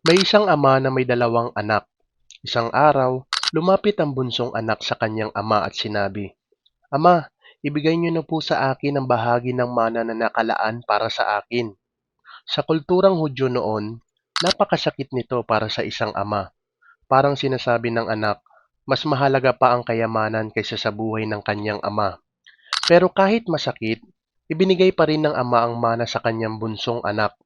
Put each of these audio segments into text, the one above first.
May isang ama na may dalawang anak. Isang araw, lumapit ang bunsong anak sa kanyang ama at sinabi, "Ama, ibigay niyo na po sa akin ang bahagi ng mana na nakalaan para sa akin." Sa kulturang Hudyo noon, napakasakit nito para sa isang ama. Parang sinasabi ng anak, mas mahalaga pa ang kayamanan kaysa sa buhay ng kanyang ama. Pero kahit masakit, ibinigay pa rin ng ama ang mana sa kanyang bunsong anak.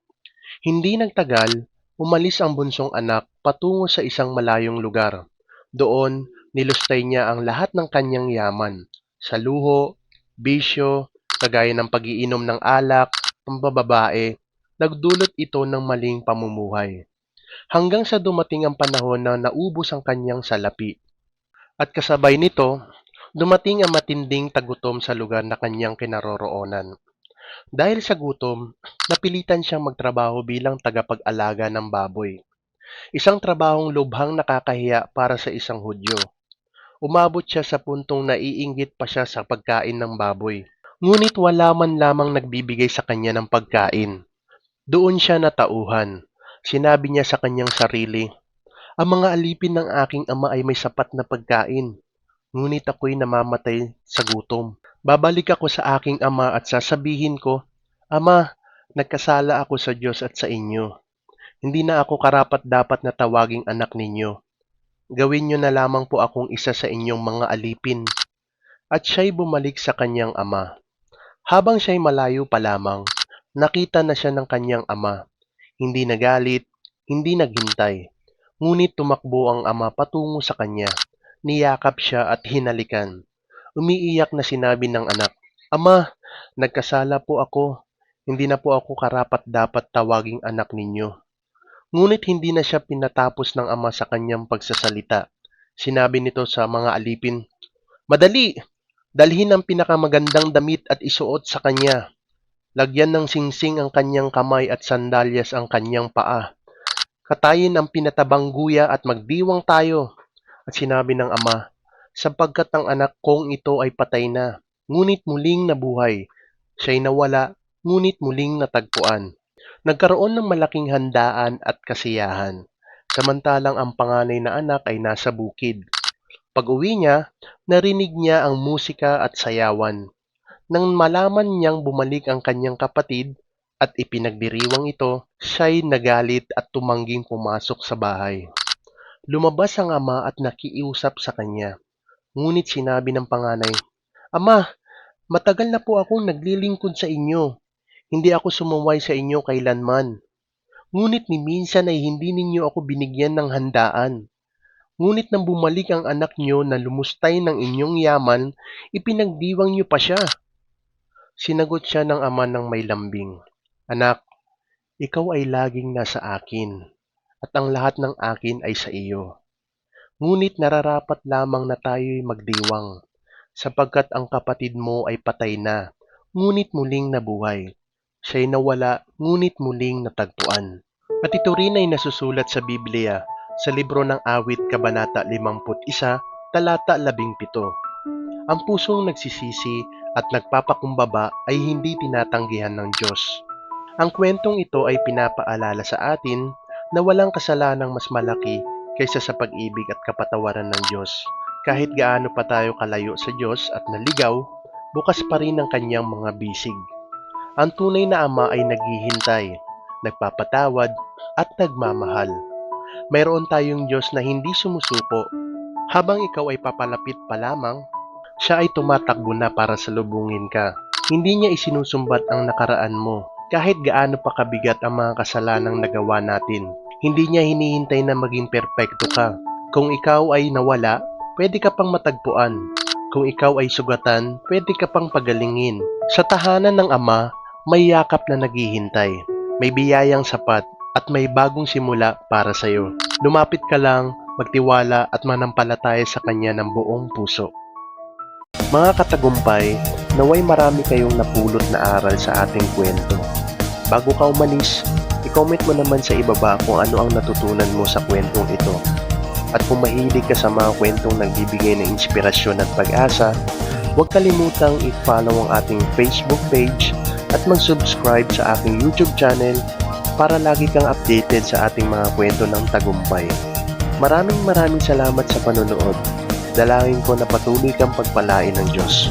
Hindi nagtagal, umalis ang bunsong anak patungo sa isang malayong lugar. Doon, nilustay niya ang lahat ng kanyang yaman, sa luho, bisyo, kagaya ng pag-iinom ng alak, pambababae, nagdulot ito ng maling pamumuhay. Hanggang sa dumating ang panahon na naubos ang kanyang salapi. At kasabay nito, dumating ang matinding tagutom sa lugar na kanyang kinaroroonan. Dahil sa gutom, napilitan siyang magtrabaho bilang tagapag-alaga ng baboy. Isang trabahong lubhang nakakahiya para sa isang Hudyo. Umabot siya sa puntong naiinggit pa siya sa pagkain ng baboy. Ngunit wala man lamang nagbibigay sa kanya ng pagkain. Doon siya natauhan. Sinabi niya sa kanyang sarili, "Ang mga alipin ng aking ama ay may sapat na pagkain, ngunit ako'y namamatay sa gutom. Babalik ako sa aking ama at sasabihin ko, 'Ama, nagkasala ako sa Diyos at sa inyo. Hindi na ako karapat-dapat na tawaging anak ninyo. Gawin niyo na lamang po akong isa sa inyong mga alipin." At siya'y bumalik sa kanyang ama. Habang siya'y malayo pa lamang, nakita na siya ng kanyang ama. Hindi nagalit, hindi naghintay. Ngunit tumakbo ang ama patungo sa kanya. Niyakap siya at hinalikan. Umiiyak na sinabi ng anak, "Ama, nagkasala po ako. Hindi na po ako karapat-dapat tawaging anak ninyo." Ngunit hindi na siya pinatapos ng ama sa kanyang pagsasalita. Sinabi nito sa mga alipin, "Madali! Dalhin ang pinakamagandang damit at isuot sa kanya. Lagyan ng singsing ang kanyang kamay at sandalyas ang kanyang paa. Katayin ang pinatabang guya at magdiwang tayo." At sinabi ng ama, "Sapagkat ang anak kong ito ay patay na, ngunit muling nabuhay. Siya'y nawala, ngunit muling natagpuan." Nagkaroon ng malaking handaan at kasiyahan, samantalang ang panganay na anak ay nasa bukid. Pag-uwi niya, narinig niya ang musika at sayawan. Nang malaman niyang bumalik ang kanyang kapatid at ipinagdiriwang ito, siya'y nagalit at tumangging pumasok sa bahay. Lumabas ang ama at nakiusap sa kanya. Ngunit sinabi ng panganay, "Ama, matagal na po akong naglilingkod sa inyo. Hindi ako sumuway sa inyo kailanman. Ngunit ni minsan ay hindi ninyo ako binigyan ng handaan. Ngunit nang bumalik ang anak niyo na lumustay ng inyong yaman, ipinagdiwang niyo pa siya." Sinagot siya ng ama ng may lambing, "Anak, ikaw ay laging nasa akin, at ang lahat ng akin ay sa iyo. Ngunit nararapat lamang na tayo'y magdiwang, sapagkat ang kapatid mo ay patay na, ngunit muling nabuhay. Siya'y nawala, ngunit muling natagpuan." At ito rin ay nasusulat sa Biblia, sa libro ng Awit, Kabanata 51, talata 17. Ang pusong nagsisisi at nagpapakumbaba ay hindi tinatanggihan ng Diyos. Ang kwentong ito ay pinapaalala sa atin na walang kasalanang mas malaki kaysa sa pag-ibig at kapatawaran ng Diyos. Kahit gaano pa tayo kalayo sa Diyos at naligaw, bukas pa rin ang kanyang mga bisig. Ang tunay na ama ay naghihintay, nagpapatawad, at nagmamahal. Mayroon tayong Diyos na hindi sumusuko. Habang ikaw ay papalapit pa lamang, siya ay tumatakbo na para salubungin ka. Hindi niya isinusumbat ang nakaraan mo, kahit gaano pa kabigat ang mga kasalanang nagawa natin. Hindi niya hinihintay na maging perpekto ka. Kung ikaw ay nawala, pwede ka pang matagpuan. Kung ikaw ay sugatan, pwede ka pang pagalingin. Sa tahanan ng Ama, may yakap na naghihintay. May biyayang sapat at may bagong simula para sa iyo. Lumapit ka lang, magtiwala at manampalataya sa Kanya ng buong puso. Mga katagumpay, naway marami kayong napulot na aral sa ating kwento. Bago ka umalis, i-comment mo naman sa ibaba kung ano ang natutunan mo sa kwentong ito. At kung mahilig ka sa mga kwentong nagbibigay ng inspirasyon at pag-asa, huwag kalimutang i-follow ang ating Facebook page at mag-subscribe sa aking YouTube channel para lagi kang updated sa ating mga kwento ng tagumpay. Maraming salamat sa panonood. Dalangin ko na patuloy kang pagpalain ng Diyos.